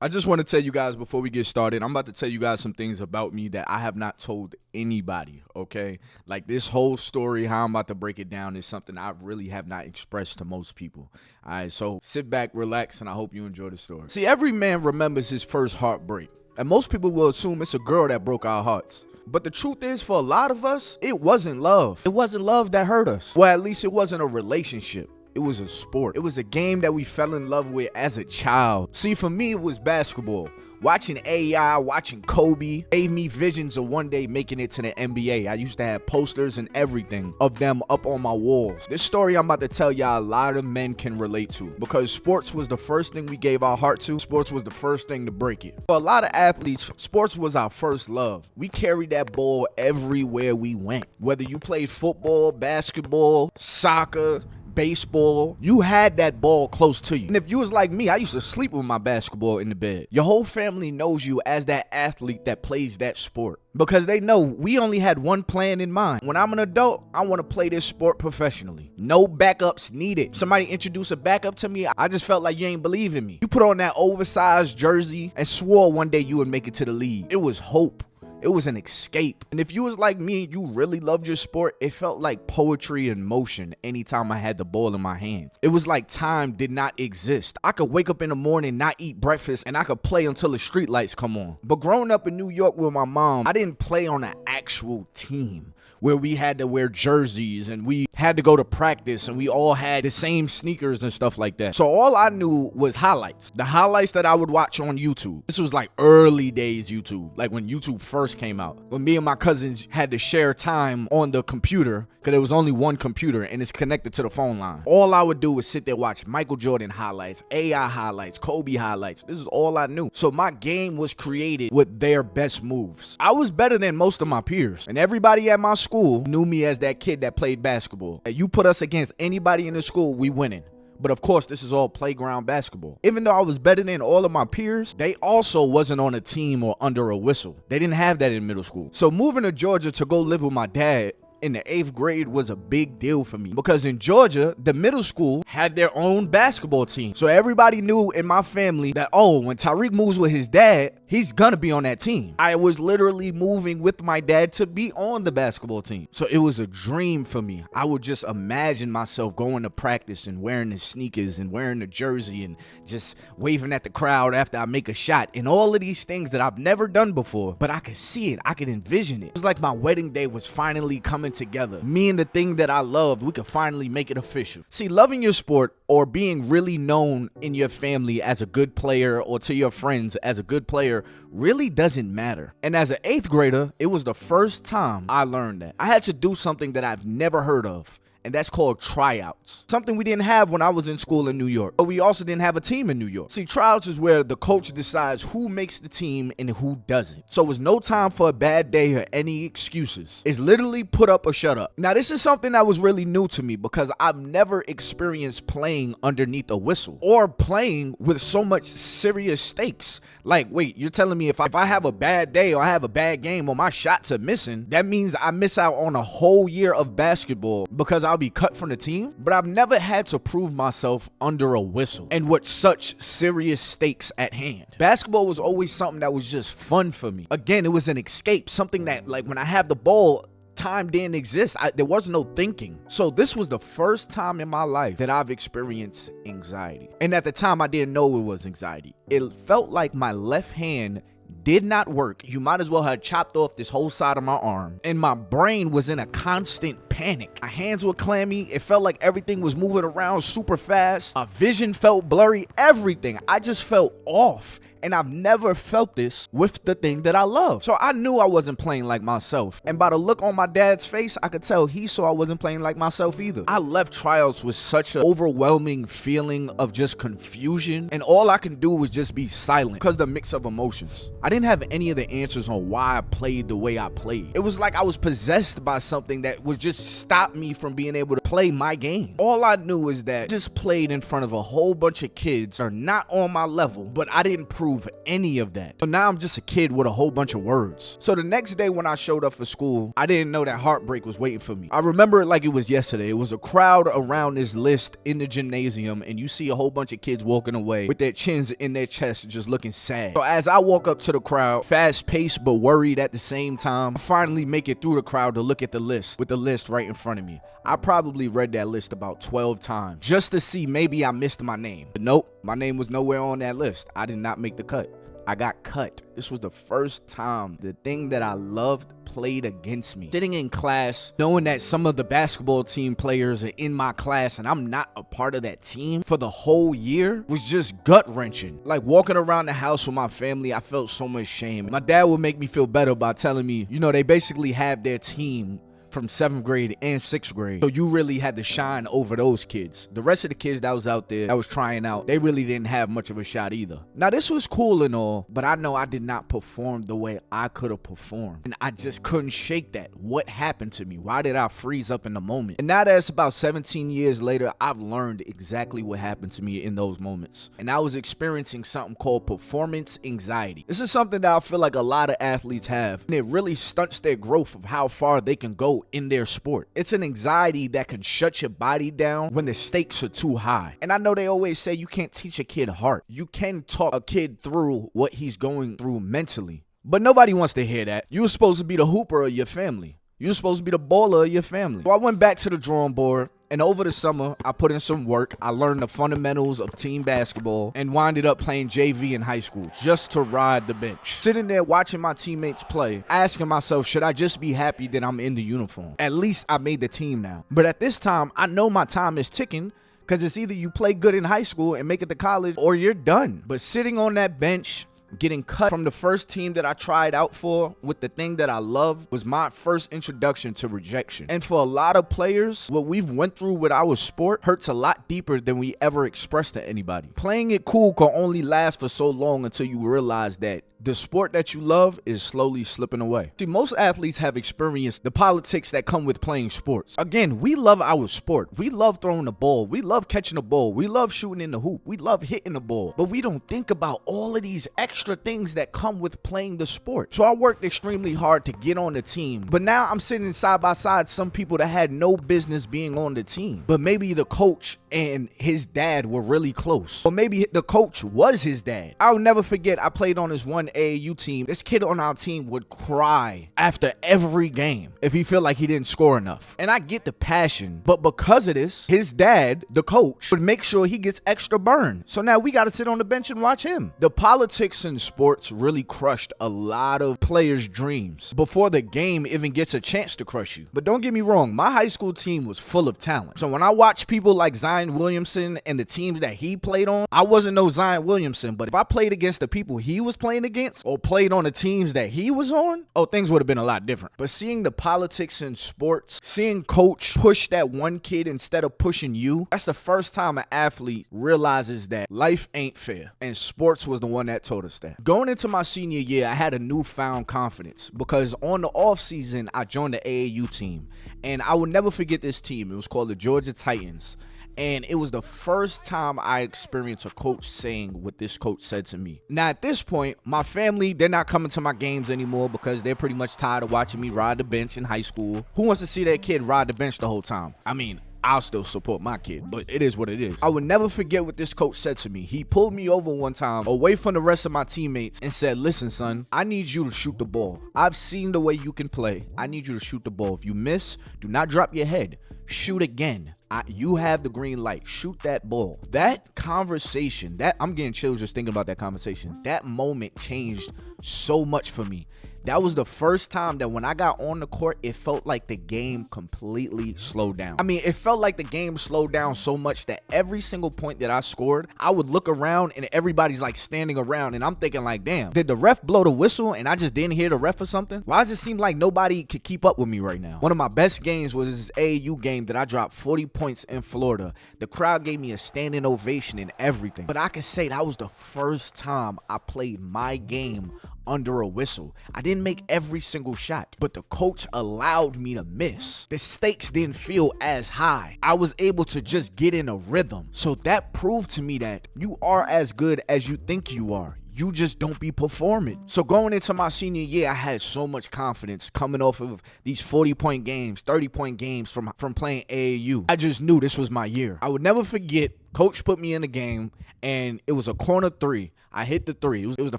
I just want to tell you guys before we get started, I'm about to tell you guys some things about me that I have not told anybody, okay? Like this whole story, how I'm about to break it down is something I really have not expressed to most people. All right, so sit back, relax, and I hope you enjoy the story. See, every man remembers his first heartbreak, and most people will assume it's a girl that broke our hearts. But the truth is, for a lot of us, it wasn't love. It wasn't love that hurt us. Well, at least it wasn't a relationship. It was a sport. It was a game that we fell in love with as a child. See, for me, it was basketball. Watching AI, watching Kobe gave me visions of one day making it to the NBA. I used to have posters and everything of them up on my walls. This story I'm about to tell y'all, a lot of men can relate to, because sports was the first thing we gave our heart to. Sports was the first thing to break it. For a lot of athletes, sports was our first love. We carried that ball everywhere we went. Whether you played football, basketball, soccer, baseball, you had that ball close to you. And if you was like me, I used to sleep with my basketball in the bed. Your whole family knows you as that athlete that plays that sport, because they know we only had one plan in mind. When I'm an adult, I want to play this sport professionally. No backups needed. Somebody introduced a backup to me, I just felt like you ain't believe in me. You put on that oversized jersey and swore one day you would make it to the league. It was hope. It was an escape. And if you was like me and you really loved your sport, it felt like poetry in motion anytime I had the ball in my hands. It was like time did not exist. I could wake up in the morning, not eat breakfast, and I could play until the street lights come on. But growing up in New York with my mom, I didn't play on an actual team where we had to wear jerseys and we had to go to practice and we all had the same sneakers and stuff like that. So all I knew was highlights. The highlights that I would watch on YouTube. This was like early days YouTube, like when YouTube first came out. When me and my cousins had to share time on the computer, because there was only one computer and it's connected to the phone line. All I would do was sit there watch Michael Jordan highlights, AI highlights, Kobe highlights. This is all I knew. So my game was created with their best moves. I was better than most of my peers, and everybody at my school knew me as that kid that played basketball. And you put us against anybody in the school, we winning. But of course, this is all playground basketball. Even though I was better than all of my peers, they also wasn't on a team or under a whistle. They didn't have that in middle school. So moving to Georgia to go live with my dad in the 8th grade was a big deal for me, because in Georgia, the middle school had their own basketball team. So everybody knew in my family that, oh, when Tyreek moves with his dad, he's gonna be on that team. I was literally moving with my dad to be on the basketball team. So it was a dream for me. I would just imagine myself going to practice and wearing the sneakers and wearing the jersey and just waving at the crowd after I make a shot and all of these things that I've never done before, but I could see it. I could envision it. It was like my wedding day was finally coming together. Me and the thing that I loved, we could finally make it official. See, loving your sport or being really known in your family as a good player or to your friends as a good player really doesn't matter. And as an 8th grader, it was the first time I learned that. I had to do something that I've never heard of, and that's called tryouts. Something we didn't have when I was in school in New York. But we also didn't have a team in New York. See, tryouts is where the coach decides who makes the team and who doesn't. So it's no time for a bad day or any excuses. It's literally put up or shut up. Now, this is something that was really new to me, because I've never experienced playing underneath a whistle or playing with so much serious stakes. Like, wait, you're telling me if I have a bad day or I have a bad game or my shots are missing, that means I miss out on a whole year of basketball because I'll be cut from the team? But I've never had to prove myself under a whistle and with such serious stakes at hand. Basketball was always something that was just fun for me. Again, it was an escape, something that, like, when I have the ball, time didn't exist. There was no thinking. So this was the first time in my life that I've experienced anxiety. And at the time, I didn't know it was anxiety. It felt like my left hand did not work. You might as well have chopped off this whole side of my arm. And my brain was in a constant panic. My hands were clammy. It felt like everything was moving around super fast. My vision felt blurry. Everything. I just felt off. And I've never felt this with the thing that I love. So I knew I wasn't playing like myself. And by the look on my dad's face, I could tell he saw I wasn't playing like myself either. I left tryouts with such an overwhelming feeling of just confusion. And all I can do was just be silent because of the mix of emotions. I didn't have any of the answers on why I played the way I played. It was like I was possessed by something that would just stop me from being able to play my game. All I knew is that I just played in front of a whole bunch of kids that are not on my level, but I didn't prove any of that. So now I'm just a kid with a whole bunch of words. So the next day when I showed up for school, I didn't know that Heartbreak was waiting for me. I remember it like it was yesterday. It was a crowd around this list in the gymnasium, and you see a whole bunch of kids walking away with their chins in their chest just looking sad. So as I walk up to the crowd, fast-paced but worried at the same time, I finally make it through the crowd to look at the list with the list right in front of me. I probably read that list about 12 times just to see maybe I missed my name. But nope, my name was nowhere on that list. I did not make the cut. I got cut. This was the first time the thing that I loved played against me. Sitting in class, knowing that some of the basketball team players are in my class and I'm not a part of that team for the whole year was just gut-wrenching. Like walking around the house with my family, I felt so much shame. My dad would make me feel better by telling me, you know, they basically have their team from 7th grade and 6th grade. So you really had to shine over those kids. The rest of the kids that was out there that was trying out, they really didn't have much of a shot either. Now this was cool and all, but I know I did not perform the way I could have performed. And I just couldn't shake that. What happened to me? Why did I freeze up in the moment? And now that it's about 17 years later, I've learned exactly what happened to me in those moments. And I was experiencing something called performance anxiety. This is something that I feel like a lot of athletes have, and it really stunts their growth of how far they can go in their sport. It's an anxiety that can shut your body down when the stakes are too high. And I know they always say you can't teach a kid heart. You can talk a kid through what he's going through mentally. But nobody wants to hear that. You're supposed to be the hooper of your family. You're supposed to be the baller of your family. So I went back to the drawing board, and over the summer, I put in some work. I learned the fundamentals of team basketball and winded up playing JV in high school just to ride the bench. Sitting there watching my teammates play, asking myself, should I just be happy that I'm in the uniform? At least I made the team now. But at this time, I know my time is ticking because it's either you play good in high school and make it to college or you're done. But sitting on that bench, getting cut from the first team that I tried out for with the thing that I love was my first introduction to rejection. And for a lot of players, what we've went through with our sport hurts a lot deeper than we ever expressed to anybody. Playing it cool can only last for so long until you realize that the sport that you love is slowly slipping away. See, most athletes have experienced the politics that come with playing sports. Again, we love our sport. We love throwing the ball. We love catching the ball. We love shooting in the hoop. We love hitting the ball. But we don't think about all of these extra things that come with playing the sport. So I worked extremely hard to get on the team. But now I'm sitting side by side some people that had no business being on the team. But maybe the coach and his dad were really close. Or maybe the coach was his dad. I'll never forget, I played on this one AAU team. This kid on our team would cry after every game if he felt like he didn't score enough. And I get the passion, but because of this, his dad, the coach, would make sure he gets extra burn. So now we got to sit on the bench and watch him. The politics in sports really crushed a lot of players' dreams before the game even gets a chance to crush you. But don't get me wrong, my high school team was full of talent. So when I watch people like Zion Williamson and the teams that he played on, I wasn't no Zion Williamson, but if I played against the people he was playing against or played on the teams that he was on, oh, things would have been a lot different. But seeing the politics in sports, seeing coach push that one kid instead of pushing you, that's the first time an athlete realizes that life ain't fair. And sports was the one that told us that. Going into my senior year, I had a newfound confidence because on the off season, I joined the AAU team. And I will never forget this team. It was called the Georgia Titans. And it was the first time I experienced a coach saying what this coach said to me. Now, at this point, my family, they're not coming to my games anymore because they're pretty much tired of watching me ride the bench in high school. Who wants to see their kid ride the bench the whole time? I mean, I'll still support my kid, but it is what it is. I will never forget what this coach said to me. He pulled me over one time away from the rest of my teammates and said, listen, son, I need you to shoot the ball. I've seen the way you can play. I need you to shoot the ball. If you miss, do not drop your head. Shoot again. You have the green light. Shoot that ball. That conversation, I'm getting chills just thinking about that conversation. That moment changed so much for me. That was the first time that when I got on the court, it felt like the game completely slowed down. I mean, it felt like the game slowed down so much that every single point that I scored, I would look around and everybody's like standing around and I'm thinking like, damn, did the ref blow the whistle and I just didn't hear the ref or something? Why does it seem like nobody could keep up with me right now? One of my best games was this AAU game that I dropped 40 points in Florida. The crowd gave me a standing ovation and everything. But I can say that was the first time I played my game under a whistle. I didn't make every single shot, but the coach allowed me to miss. The stakes didn't feel as high. I was able to just get in a rhythm. So that proved to me that you are as good as you think you are. You just don't be performing. So going into my senior year, I had so much confidence coming off of these 40-point games, 30-point games from playing AAU. I just knew this was my year. I would never forget, coach put me in a game, and it was a corner three. I hit the three. It was the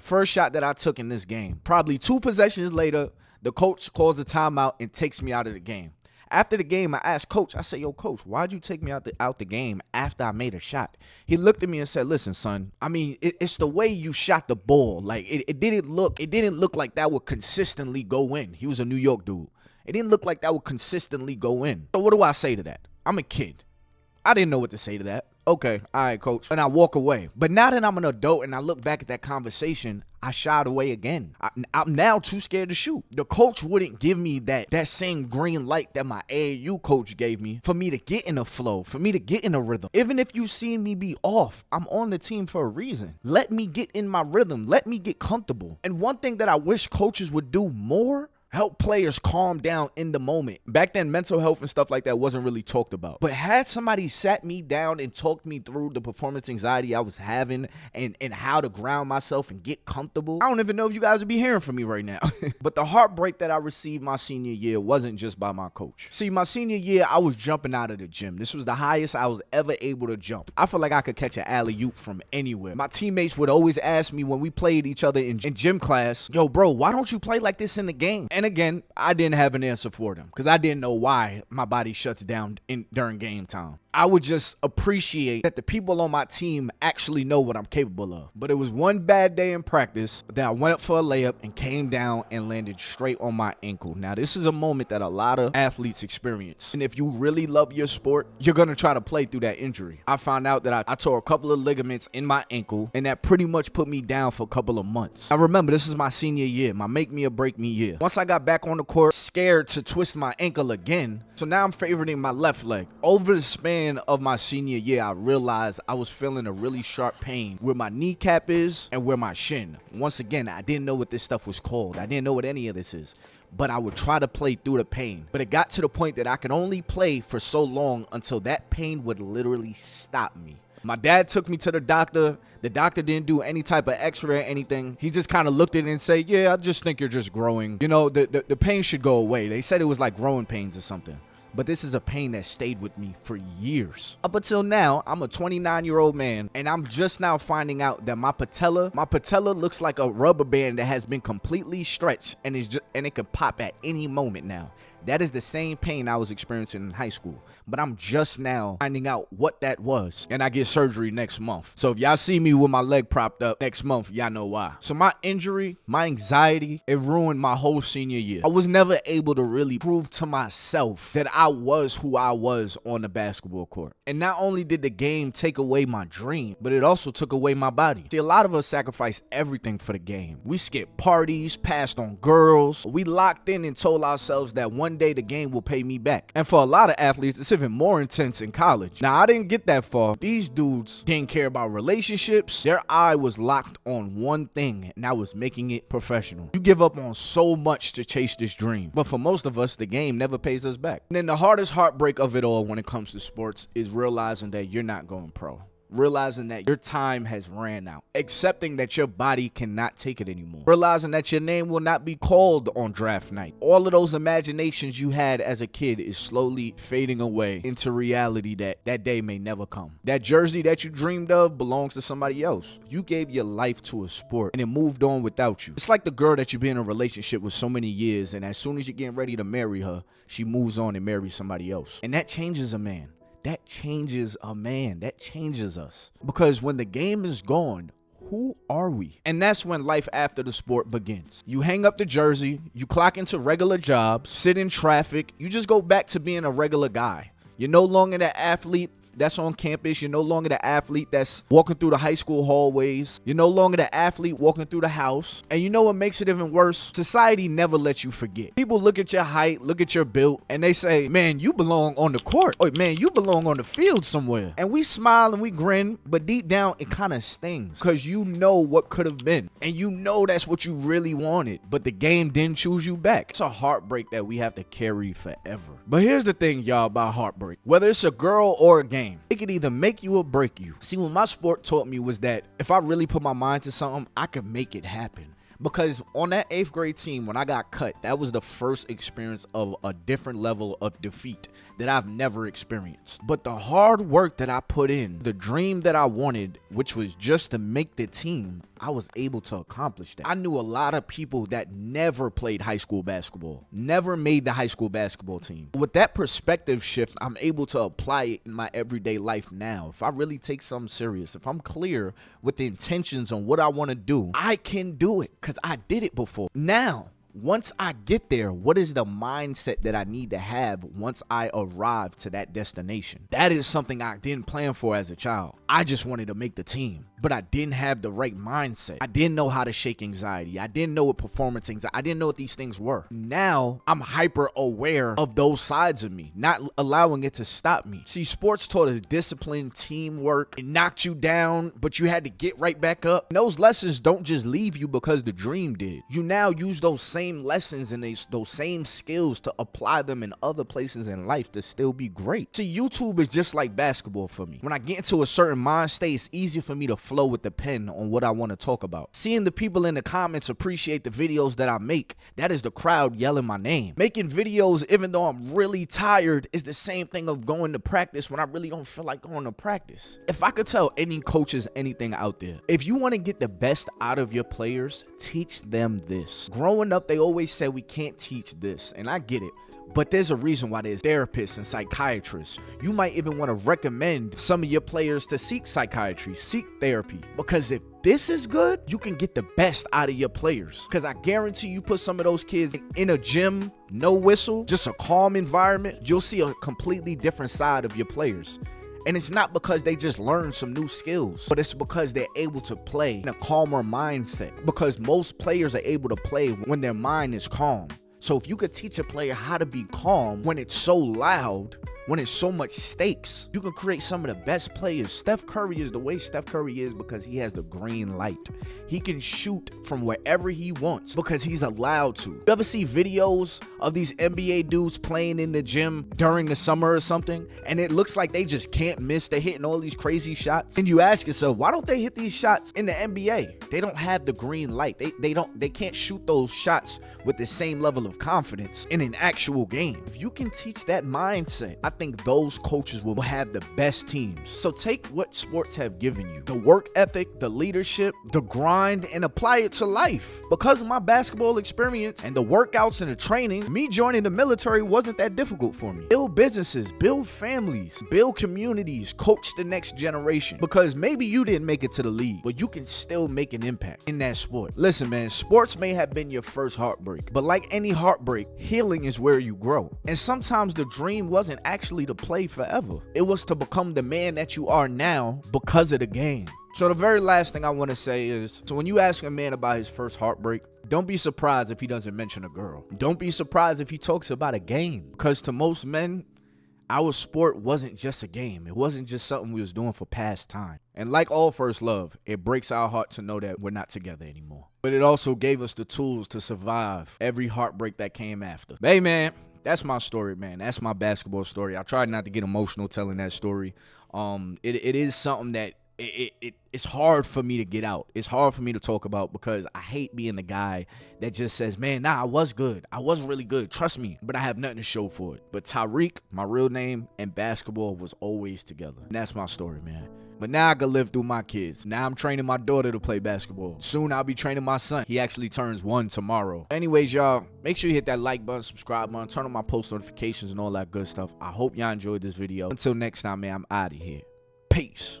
first shot that I took in this game. Probably 2 possessions later, the coach calls the timeout and takes me out of the game. After the game, I asked coach, I said, yo, coach, why'd you take me out the game after I made a shot? He looked at me and said, listen, son, I mean, it's the way you shot the ball. Like, it didn't look like that would consistently go in. He was a New York dude. It didn't look like that would consistently go in. So what do I say to that? I'm a kid. I didn't know what to say to that. Okay, all right, coach. And I walk away. But now that I'm an adult and I look back at that conversation, I shied away again. I'm now too scared to shoot. The coach wouldn't give me that same green light that my AAU coach gave me for me to get in a flow, for me to get in a rhythm. Even if you seen me be off, I'm on the team for a reason. Let me get in my rhythm. Let me get comfortable. And one thing that I wish coaches would do more, help players calm down in the moment. Back then, mental health and stuff like that wasn't really talked about. But had somebody sat me down and talked me through the performance anxiety I was having and how to ground myself and get comfortable, I don't even know if you guys would be hearing from me right now. But the heartbreak that I received my senior year wasn't just by my coach. See, my senior year, I was jumping out of the gym. This was the highest I was ever able to jump. I feel like I could catch an alley-oop from anywhere. My teammates would always ask me when we played each other in gym class, yo, bro, why don't you play like this in the game? And again, I didn't have an answer for them because I didn't know why my body shuts down during game time. I would just appreciate that the people on my team actually know what I'm capable of. But it was one bad day in practice that I went up for a layup and came down and landed straight on my ankle. Now, this is a moment that a lot of athletes experience. And if you really love your sport, you're going to try to play through that injury. I found out that I tore a couple of ligaments in my ankle, and that pretty much put me down for a couple of months. I remember this is my senior year, my make me or break me year. Once I got back on the court, scared to twist my ankle again. So now I'm favoriting my left leg. Over the span of my senior year, I realized I was feeling a really sharp pain where my kneecap is and where my shin. Once again, I didn't know what this stuff was called. I didn't know what any of this is. But I would try to play through the pain. But it got to the point that I could only play for so long until that pain would literally stop me. My dad took me to the doctor. The doctor didn't do any type of x-ray or anything. He just kind of looked at it and said, yeah, I just think you're just growing. You know, the pain should go away. They said it was like growing pains or something. But this is a pain that stayed with me for years. Up until now, I'm a 29-year-old man, and I'm just now finding out that my patella looks like a rubber band that has been completely stretched, and it can pop at any moment now. That is the same pain I was experiencing in high school, but I'm just now finding out what that was, and I get surgery next month. So if y'all see me with my leg propped up next month, y'all know why. So my injury, my anxiety, it ruined my whole senior year. I was never able to really prove to myself that I was who I was on the basketball court. And not only did the game take away my dream, but it also took away my body. See, a lot of us sacrifice everything for the game. We skipped parties, passed on girls. We locked in and told ourselves that one day the game will pay me back. And for a lot of athletes, it's even more intense in college. Now, I didn't get that far. These dudes didn't care about relationships. Their eye was locked on one thing, and that was making it professional. You give up on so much to chase this dream. But for most of us, the game never pays us back. And then the hardest heartbreak of it all when it comes to sports is realizing that you're not going pro. Realizing that your time has ran out. Accepting that your body cannot take it anymore. Realizing that your name will not be called on draft night. All of those imaginations you had as a kid is slowly fading away into reality that day may never come. That jersey that you dreamed of belongs to somebody else. You gave your life to a sport and it moved on without you. It's like the girl that you've been in a relationship with so many years, and as soon as you're getting ready to marry her, she moves on and marries somebody else. And that changes a man. That changes a man. That changes us. Because when the game is gone, who are we? And that's when life after the sport begins. You hang up the jersey, you clock into regular jobs, sit in traffic, you just go back to being a regular guy. You're no longer that athlete that's on campus. You're no longer the athlete that's walking through the high school hallways. You're no longer the athlete walking through the house. And you know what makes it even worse? Society never lets you forget. People look at your height, look at your build, and they say, man, you belong on the court. Or, man, you belong on the field somewhere. And we smile and we grin, but deep down, it kind of stings because you know what could have been. And you know that's what you really wanted, but the game didn't choose you back. It's a heartbreak that we have to carry forever. But here's the thing, y'all, about heartbreak. Whether it's a girl or a game, it could either make you or break you. See, what my sport taught me was that if I really put my mind to something, I could make it happen. Because on that 8th grade team, when I got cut, that was the first experience of a different level of defeat that I've never experienced. But the hard work that I put in, the dream that I wanted, which was just to make the team, I was able to accomplish that. I knew a lot of people that never played high school basketball, never made the high school basketball team. With that perspective shift, I'm able to apply it in my everyday life now. If I really take something serious, if I'm clear with the intentions on what I want to do, I can do it because I did it before. Now, once I get there, what is the mindset that I need to have once I arrive to that destination? That is something I didn't plan for as a child. I just wanted to make the team, but I didn't have the right mindset. I didn't know how to shake anxiety. I didn't know what performance anxiety. I didn't know what these things were. Now I'm hyper aware of those sides of me, not allowing it to stop me. See, sports taught us discipline, teamwork. It knocked you down, but you had to get right back up. And those lessons don't just leave you because the dream did. You now use those same lessons and those same skills to apply them in other places in life to still be great. See, YouTube is just like basketball for me. When I get into a certain mind state, it's easier for me to flow with the pen on what I want to talk about. Seeing the people in the comments appreciate the videos that I make, that is the crowd yelling my name. Making videos even though I'm really tired is the same thing of going to practice when I really don't feel like going to practice. If I could tell any coaches anything out there, if you want to get the best out of your players, teach them this. Growing up, they always say we can't teach this, and I get it. But there's a reason why there's therapists and psychiatrists. You might even want to recommend some of your players to seek psychiatry, seek therapy. Because if this is good, you can get the best out of your players. Because I guarantee you put some of those kids in a gym, no whistle, just a calm environment, you'll see a completely different side of your players. And it's not because they just learned some new skills, but it's because they're able to play in a calmer mindset. Because most players are able to play when their mind is calm. So if you could teach a player how to be calm when it's so loud, when it's so much stakes, you can create some of the best players. Steph Curry is the way Steph Curry is because he has the green light. He can shoot from wherever he wants because he's allowed to. You ever see videos of these NBA dudes playing in the gym during the summer or something, and it looks like they just can't miss? They're hitting all these crazy shots. And you ask yourself, why don't they hit these shots in the NBA? They don't have the green light. They can't shoot those shots with the same level of confidence in an actual game. If you can teach that mindset, I think those coaches will have the best teams. So take what sports have given you, the work ethic, the leadership, the grind, and apply it to life. Because of my basketball experience and the workouts and the training, me joining the military wasn't that difficult for me. Build businesses, build families, build communities, coach the next generation. Because maybe you didn't make it to the league, but you can still make an impact in that sport. Listen, man, sports may have been your first heartbreak, but like any heartbreak, healing is where you grow. And sometimes the dream wasn't actually to play forever. It was to become the man that you are now because of the game. So the very last thing I want to say is, so when you ask a man about his first heartbreak, don't be surprised if he doesn't mention a girl. Don't be surprised if he talks about a game. Because to most men, our sport wasn't just a game. It wasn't just something we was doing for pastime. And like all first love, it breaks our heart to know that we're not together anymore. But it also gave us the tools to survive every heartbreak that came after. Hey, man. That's my story, man. That's my basketball story. I tried not to get emotional telling that story. It is something that it's hard for me to get out. It's hard for me to talk about because I hate being the guy that just says, man, nah, I was good. I was really good. Trust me. But I have nothing to show for it. But Tyreek, my real name, and basketball was always together. And that's my story, man. But now I can live through my kids. Now I'm training my daughter to play basketball. Soon I'll be training my son. He actually turns 1 tomorrow. Anyways, y'all, make sure you hit that like button, subscribe button, turn on my post notifications and all that good stuff. I hope y'all enjoyed this video. Until next time, man, I'm out of here. Peace.